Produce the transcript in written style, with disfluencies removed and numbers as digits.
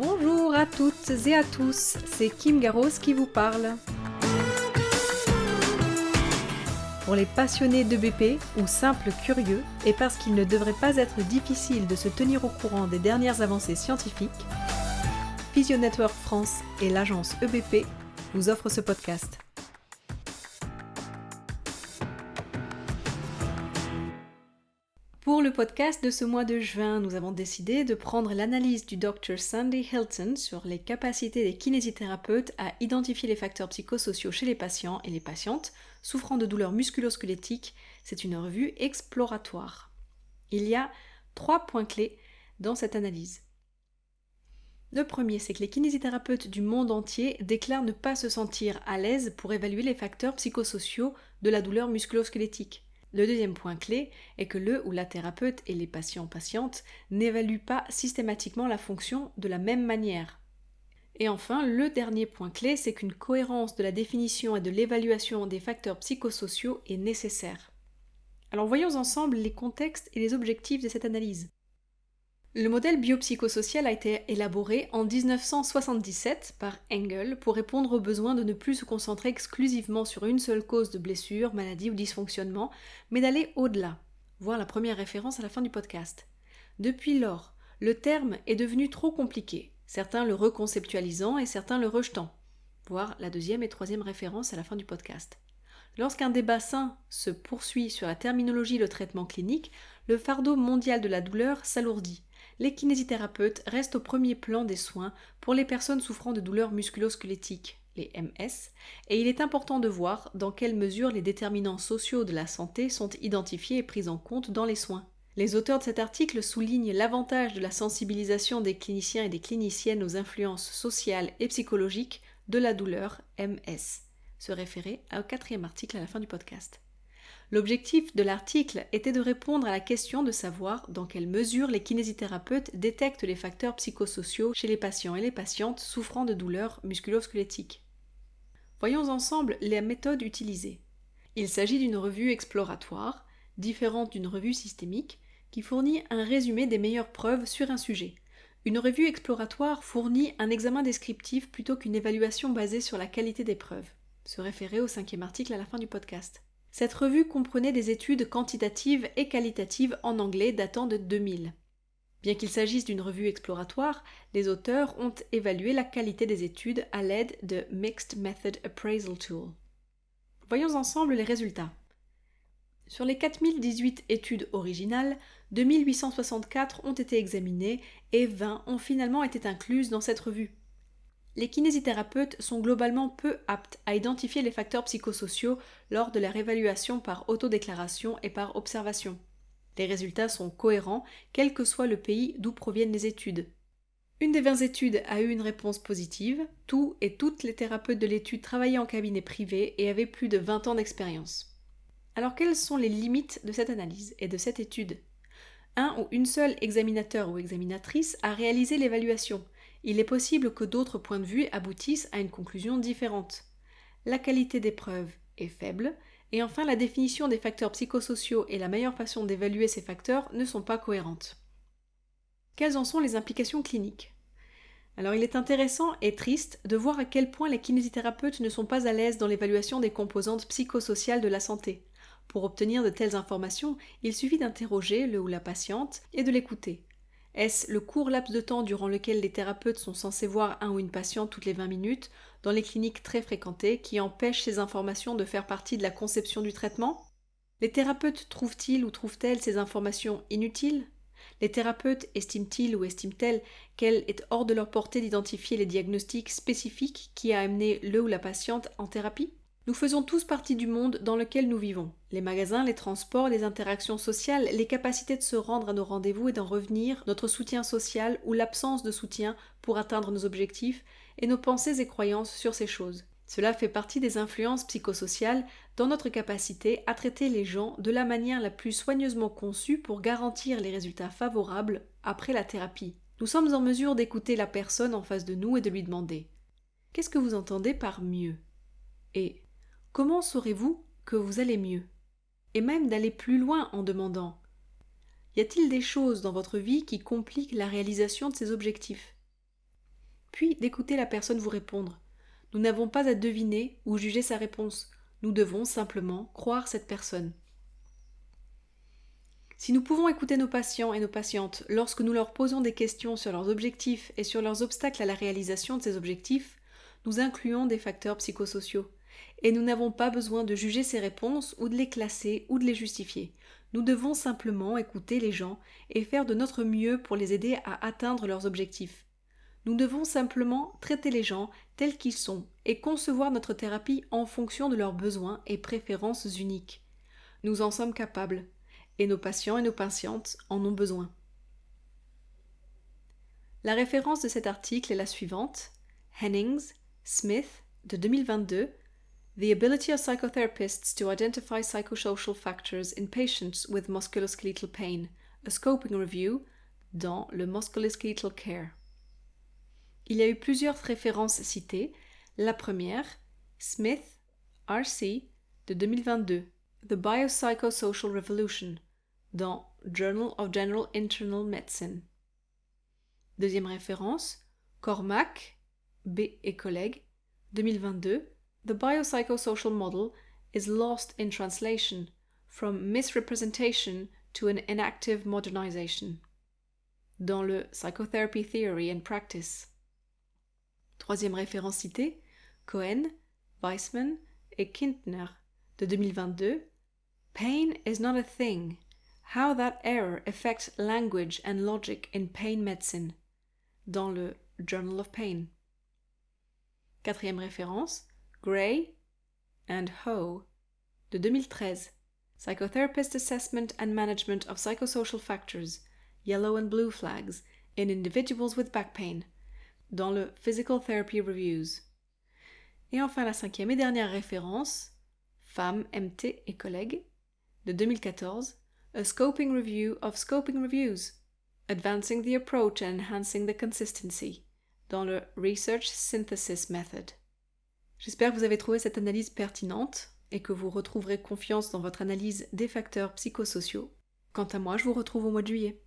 Bonjour à toutes et à tous, c'est Kim Garros qui vous parle. Pour les passionnés d'EBP ou simples curieux, et parce qu'il ne devrait pas être difficile de se tenir au courant des dernières avancées scientifiques, Physio Network France et l'agence EBP vous offrent ce podcast. Pour le podcast de ce mois de juin, nous avons décidé de prendre l'analyse du Dr Sandy Hilton sur les capacités des kinésithérapeutes à identifier les facteurs psychosociaux chez les patients et les patientes souffrant de douleurs musculo-squelettiques. C'est une revue exploratoire. Il y a 3 points clés dans cette analyse. Le premier, c'est que les kinésithérapeutes du monde entier déclarent ne pas se sentir à l'aise pour évaluer les facteurs psychosociaux de la douleur musculo-squelettique. Le deuxième point clé est que le ou la thérapeute et les patients-patientes n'évaluent pas systématiquement la fonction de la même manière. Et enfin, le dernier point clé, c'est qu'une cohérence de la définition et de l'évaluation des facteurs psychosociaux est nécessaire. Alors voyons ensemble les contextes et les objectifs de cette analyse. Le modèle biopsychosocial a été élaboré en 1977 par Engel pour répondre au besoin de ne plus se concentrer exclusivement sur une seule cause de blessure, maladie ou dysfonctionnement, mais d'aller au-delà, voir la première référence à la fin du podcast. Depuis lors, le terme est devenu trop compliqué, certains le reconceptualisant et certains le rejetant, voir la deuxième et troisième référence à la fin du podcast. Lorsqu'un débat sain se poursuit sur la terminologie et le traitement clinique, le fardeau mondial de la douleur s'alourdit. Les kinésithérapeutes restent au premier plan des soins pour les personnes souffrant de douleurs musculo-squelettiques, les MS, et il est important de voir dans quelle mesure les déterminants sociaux de la santé sont identifiés et pris en compte dans les soins. Les auteurs de cet article soulignent l'avantage de la sensibilisation des cliniciens et des cliniciennes aux influences sociales et psychologiques de la douleur MS. Se référer au 4e article à la fin du podcast. L'objectif de l'article était de répondre à la question de savoir dans quelle mesure les kinésithérapeutes détectent les facteurs psychosociaux chez les patients et les patientes souffrant de douleurs musculo-squelettiques. Voyons ensemble les méthodes utilisées. Il s'agit d'une revue exploratoire, différente d'une revue systémique, qui fournit un résumé des meilleures preuves sur un sujet. Une revue exploratoire fournit un examen descriptif plutôt qu'une évaluation basée sur la qualité des preuves. Se référer au 5e article à la fin du podcast. Cette revue comprenait des études quantitatives et qualitatives en anglais datant de 2000. Bien qu'il s'agisse d'une revue exploratoire, les auteurs ont évalué la qualité des études à l'aide de Mixed Method Appraisal Tool. Voyons ensemble les résultats. Sur les 4018 études originales, 2864 ont été examinées et 20 ont finalement été incluses dans cette revue. Les kinésithérapeutes sont globalement peu aptes à identifier les facteurs psychosociaux lors de leur évaluation par autodéclaration et par observation. Les résultats sont cohérents, quel que soit le pays d'où proviennent les études. Une des 20 études a eu une réponse positive, tous et toutes les thérapeutes de l'étude travaillaient en cabinet privé et avaient plus de 20 ans d'expérience. Alors quelles sont les limites de cette analyse et de cette étude ? Un ou une seule examinateur ou examinatrice a réalisé l'évaluation. Il est possible que d'autres points de vue aboutissent à une conclusion différente. La qualité des preuves est faible, et enfin la définition des facteurs psychosociaux et la meilleure façon d'évaluer ces facteurs ne sont pas cohérentes. Quelles en sont les implications cliniques ? Alors il est intéressant et triste de voir à quel point les kinésithérapeutes ne sont pas à l'aise dans l'évaluation des composantes psychosociales de la santé. Pour obtenir de telles informations, il suffit d'interroger le ou la patiente et de l'écouter. Est-ce le court laps de temps durant lequel les thérapeutes sont censés voir un ou une patiente toutes les 20 minutes, dans les cliniques très fréquentées, qui empêche ces informations de faire partie de la conception du traitement ? Les thérapeutes trouvent-ils ou trouvent-elles ces informations inutiles ? Les thérapeutes estiment-ils ou estiment-elles qu'elle est hors de leur portée d'identifier les diagnostics spécifiques qui a amené le ou la patiente en thérapie ? Nous faisons tous partie du monde dans lequel nous vivons. Les magasins, les transports, les interactions sociales, les capacités de se rendre à nos rendez-vous et d'en revenir, notre soutien social ou l'absence de soutien pour atteindre nos objectifs et nos pensées et croyances sur ces choses. Cela fait partie des influences psychosociales dans notre capacité à traiter les gens de la manière la plus soigneusement conçue pour garantir les résultats favorables après la thérapie. Nous sommes en mesure d'écouter la personne en face de nous et de lui demander « Qu'est-ce que vous entendez par mieux ?» et « Comment saurez-vous que vous allez mieux ?» Et même d'aller plus loin en demandant « Y a-t-il des choses dans votre vie qui compliquent la réalisation de ces objectifs ?» puis d'écouter la personne vous répondre. Nous n'avons pas à deviner ou juger sa réponse. Nous devons simplement croire cette personne. Si nous pouvons écouter nos patients et nos patientes lorsque nous leur posons des questions sur leurs objectifs et sur leurs obstacles à la réalisation de ces objectifs, nous incluons des facteurs psychosociaux. Et nous n'avons pas besoin de juger ces réponses ou de les classer ou de les justifier. Nous devons simplement écouter les gens et faire de notre mieux pour les aider à atteindre leurs objectifs. Nous devons simplement traiter les gens tels qu'ils sont et concevoir notre thérapie en fonction de leurs besoins et préférences uniques. Nous en sommes capables. Et nos patients et nos patientes en ont besoin. La référence de cet article est la suivante, Hennings, Smith, de 2022, The ability of psychotherapists to identify psychosocial factors in patients with musculoskeletal pain, a scoping review, dans le Musculoskeletal Care. Il y a eu plusieurs références citées. La première, Smith, R.C., de 2022, The Biopsychosocial Revolution, dans Journal of General Internal Medicine. Deuxième référence, Cormack, B. et collègues, 2022, The Biopsychosocial Model is lost in translation, from misrepresentation to an inactive modernization, dans le Psychotherapy Theory and Practice. Troisième référence citée, Cohen, Weissman et Kintner, de 2022, Pain is not a thing. How that error affects language and logic in pain medicine, dans le Journal of Pain. Quatrième référence, Gray and Ho, de 2013, Psychotherapist Assessment and Management of Psychosocial Factors, Yellow and Blue Flags, in Individuals with Back Pain, dans le Physical Therapy Reviews. Et enfin la cinquième et dernière référence, Pham, MT et collègues, de 2014, A Scoping Review of Scoping Reviews, Advancing the Approach and Enhancing the Consistency, dans le Research Synthesis Method. J'espère que vous avez trouvé cette analyse pertinente et que vous retrouverez confiance dans votre analyse des facteurs psychosociaux. Quant à moi, je vous retrouve au mois de juillet.